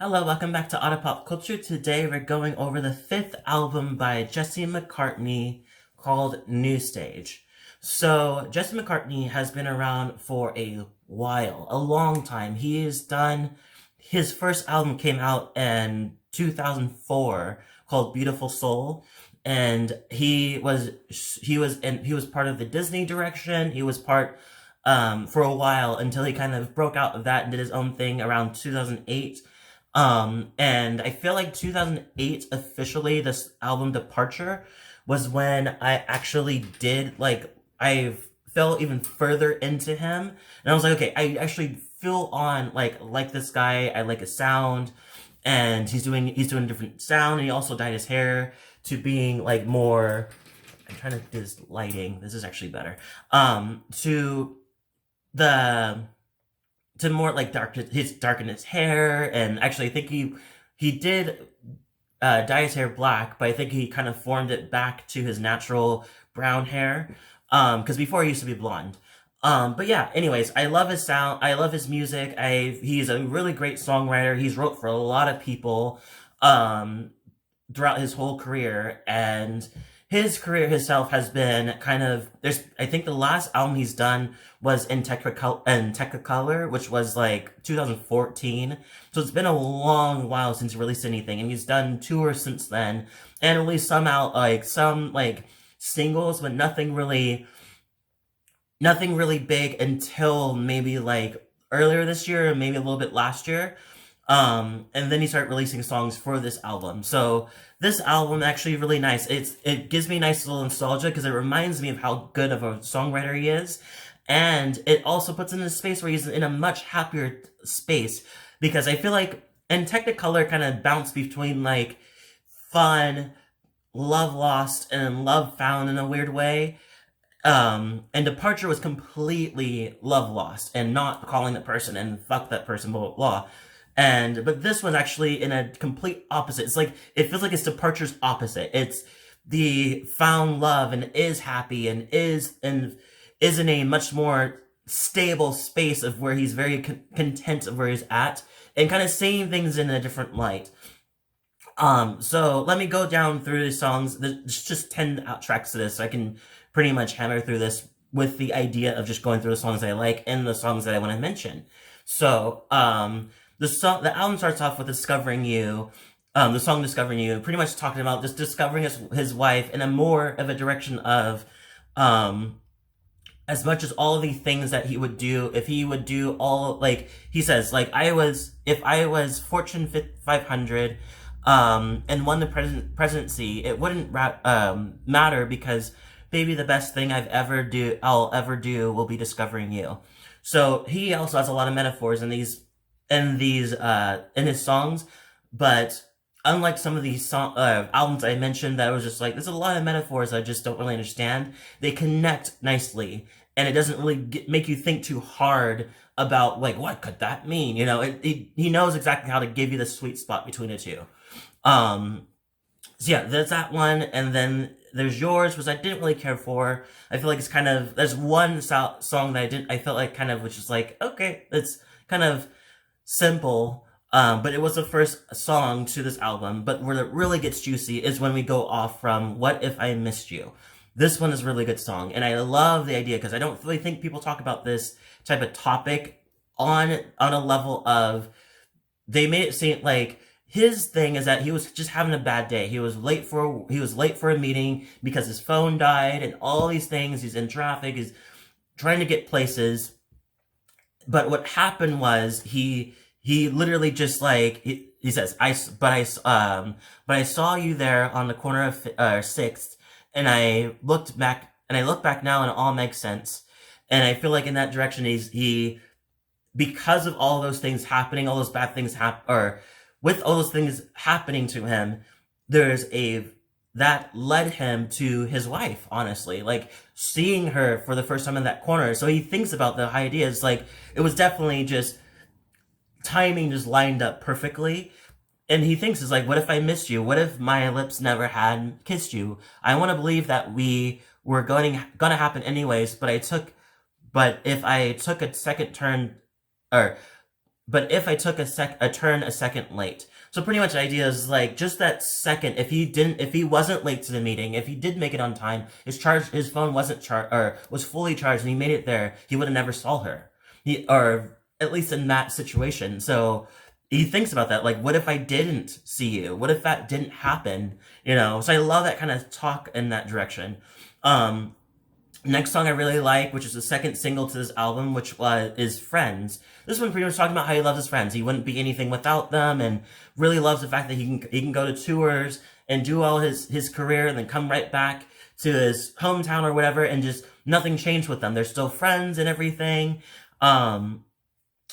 Hello, welcome back to Otter Pop Culture. Today we're going over the fifth album by Jesse McCartney called New Stage. So, Jesse McCartney has been around for a while, a long time. His first album came out in 2004 called Beautiful Soul. And he was part of the Disney direction. He was part for a while until he kind of broke out of that and did his own thing around 2008. And I feel like 2008 officially, this album Departure, was when I actually I fell even further into him. And I was like, okay, I actually feel on like this guy. I like his sound, and he's doing a different sound, and he also dyed his hair to being like more. I'm trying to do this lighting. This is actually better. To the to more like darken his hair, and actually I think he did dye his hair black, but I think he kind of formed it back to his natural brown hair, because before he used to be blonde. But yeah, anyways, I love his sound, I love his music. He's a really great songwriter. He's wrote for a lot of people um throughout his whole career, and his career himself has been kind of there's I think the last album he's done was in Technicolor, which was like 2014. So it's been a long while since he released anything, and he's done tours since then and released some singles, but nothing really big until maybe like earlier this year, or maybe a little bit last year. And then he started releasing songs for this album. So this album actually really nice. It gives me nice little nostalgia because it reminds me of how good of a songwriter he is. And it also puts him in a space where he's in a much happier space, because I feel like in Technicolor kind of bounced between like fun, love lost, and love found in a weird way. And Departure was completely love lost and not calling that person and fuck that person, blah blah blah. But this was actually in a complete opposite. It's like it feels like it's Departure's opposite. It's the found love and is happy and is in a much more stable space of where he's very content of where he's at, and kind of saying things in a different light. So let me go down through the songs. There's just 10 tracks to this, so I can pretty much hammer through this with the idea of just going through the songs I like and the songs that I want to mention. So, the album starts off with Discovering You. The song Discovering You, pretty much talking about just discovering his wife in a more of a direction of, as much as all of the things that he would do, if he would do all, like, he says, like, if I was Fortune 500, and won the presidency, it wouldn't matter, because baby, the best thing I'll ever do will be discovering you. So he also has a lot of metaphors in his songs, but unlike some of these albums I mentioned that was just like there's a lot of metaphors I just don't really understand, they connect nicely, and it doesn't really make you think too hard about like what could that mean. He knows exactly how to give you the sweet spot between the two. So yeah, there's that one, and then there's Yours, which I didn't really care for. I feel like it's kind of there's one song that I felt like kind of which is like okay, it's kind of simple, but it was the first song to this album. But where it really gets juicy is when we go off from What If I Missed You. This one is a really good song, and I love the idea because I don't really think people talk about this type of topic on a level of they made it seem like his thing is that he was just having a bad day. He was late for a meeting because his phone died and all these things. He's in traffic. He's trying to get places. But what happened was he literally just like he says but I saw you there on the corner of Sixth, and I looked back now, and it all makes sense. And I feel like in that direction he because of all those things happening, all those bad things or with all those things happening to him, that led him to his wife, honestly, like seeing her for the first time in that corner. So he thinks about the ideas, like it was definitely just timing just lined up perfectly. And he thinks it's like, what if I missed you? What if my lips never had kissed you? I want to believe that we were gonna happen anyways, but if I took a second turn, or but if I took a turn a second late. So pretty much the idea is like just that second, if he wasn't late to the meeting, if he did make it on time, his phone wasn't charged or was fully charged and he made it there, he would have never saw her. Or at least in that situation. So he thinks about that. Like, what if I didn't see you? What if that didn't happen? So I love that kind of talk in that direction. Um, Next song I really like, which is the second single to this album, which is Friends. This one pretty much talking about how he loves his friends. He wouldn't be anything without them, and really loves the fact that he can go to tours and do all his career and then come right back to his hometown or whatever, and just nothing changed with them. They're still friends and everything. And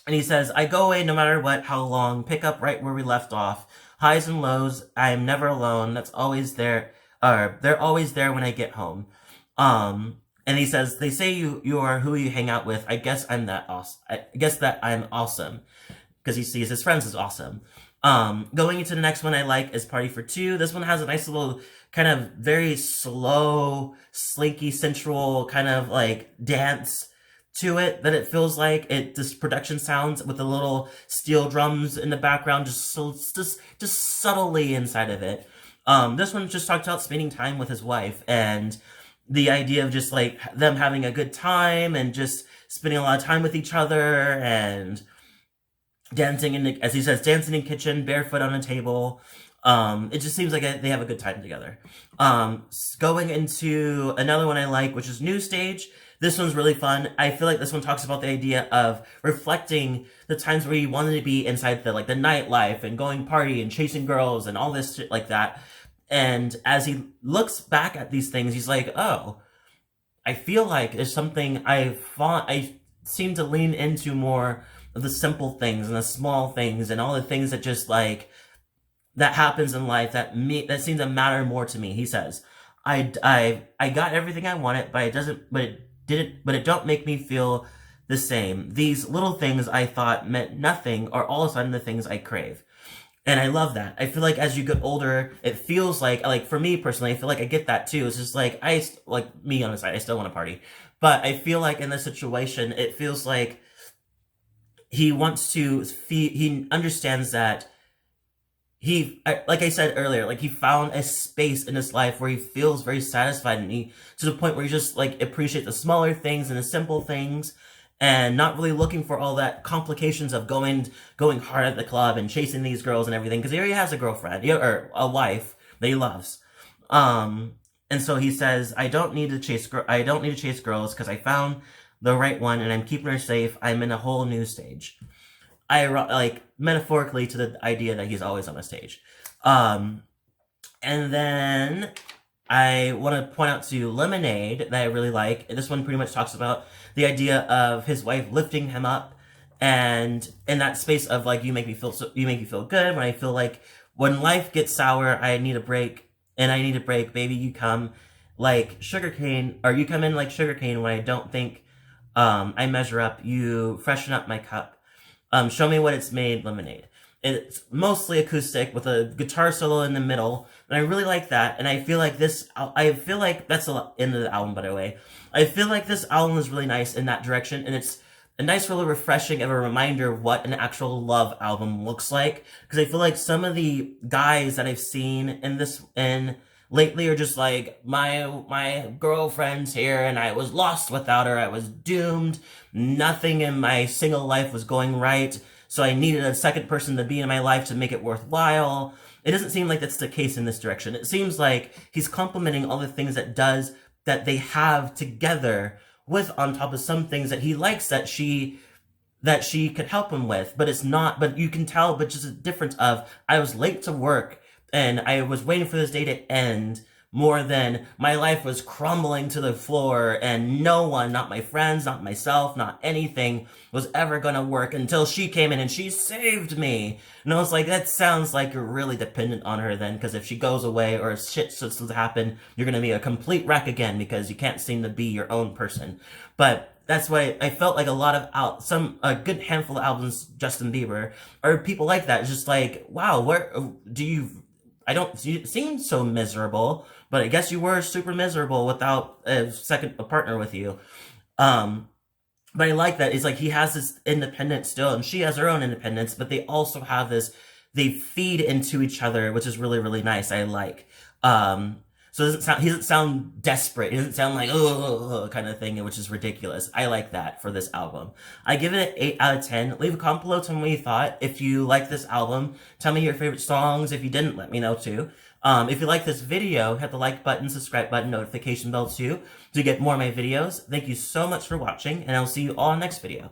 he says, I go away no matter what, how long, pick up right where we left off. Highs and lows, I am never alone. That's always there. They're always there when I get home. And he says, they say you are who you hang out with. I guess I'm that awesome. I guess that I'm awesome. Because he sees his friends as awesome. Going into the next one I like is Party for Two. This one has a nice little kind of very slow, slinky, sensual kind of like dance to it that it feels like this production sounds with the little steel drums in the background, just subtly inside of it. This one just talked about spending time with his wife and the idea of just like them having a good time and just spending a lot of time with each other and dancing as he says, dancing in the kitchen, barefoot on a table. It just seems like they have a good time together. Going into another one I like, which is New Stage. This one's really fun. I feel like this one talks about the idea of reflecting the times where you wanted to be inside the nightlife and going party and chasing girls and all this shit like that. And as he looks back at these things, he's like, oh, I feel like there's something I seem to lean into more of the simple things and the small things and all the things that just like that happens in life that seem to matter more to me. He says, I got everything I wanted, but it don't make me feel the same. These little things I thought meant nothing are all of a sudden the things I crave. And I love that. I feel like as you get older, it feels like for me personally, I feel like I get that too. It's just like, me on the side, I still want to party. But I feel like in this situation, it feels like he understands that like I said earlier, like he found a space in his life where he feels very satisfied and to the point where he just like appreciates the smaller things and the simple things and not really looking for all that complications of going hard at the club and chasing these girls and everything, because he already has a girlfriend or a wife that he loves. And so he says, I don't need to chase girls because I found the right one and I'm keeping her safe. I'm in a whole new stage. I like metaphorically to the idea that he's always on a stage. And then I want to point out to Lemonade that I really like. This one pretty much talks about the idea of his wife lifting him up, and in that space of like, you make me feel good. When I feel like when life gets sour, I need a break, baby. You come like sugarcane, or you come in like sugarcane when I don't think I measure up. You freshen up my cup. Show me what it's made, Lemonade. It's mostly acoustic with a guitar solo in the middle, and I really like that. And I feel like that's the end of the album, by the way. I feel like this album is really nice in that direction, and it's a nice, really refreshing of a reminder of what an actual love album looks like. Because I feel like some of the guys that I've seen in lately are just like, my girlfriend's here and I was lost without her. I was doomed. Nothing in my single life was going right. So I needed a second person to be in my life to make it worthwhile. It doesn't seem like that's the case in this direction. It seems like he's complimenting all the things that they have together, with on top of some things that he likes that she could help him with. But you can tell, but just a difference of, I was late to work and I was waiting for this day to end, more than my life was crumbling to the floor and no one, not my friends, not myself, not anything was ever gonna work until she came in and she saved me. And I was like, that sounds like you're really dependent on her then, because if she goes away or shit starts to happen, you're gonna be a complete wreck again because you can't seem to be your own person. But that's why I felt like a good handful of albums, Justin Bieber, or people like that. It's just like, wow, you seem so miserable, but I guess you were super miserable without a partner with you. But I like that. It's like he has this independence still, and she has her own independence, but they also have this, they feed into each other, which is really, really nice. I like. So he doesn't sound desperate. He doesn't sound like, oh, kind of thing, which is ridiculous. I like that for this album. I give it an 8 out of 10. Leave a comment below, tell me what you thought. If you like this album, tell me your favorite songs. If you didn't, let me know too. If you like this video, hit the like button, subscribe button, notification bell too, to get more of my videos. Thank you so much for watching, and I'll see you all in the next video.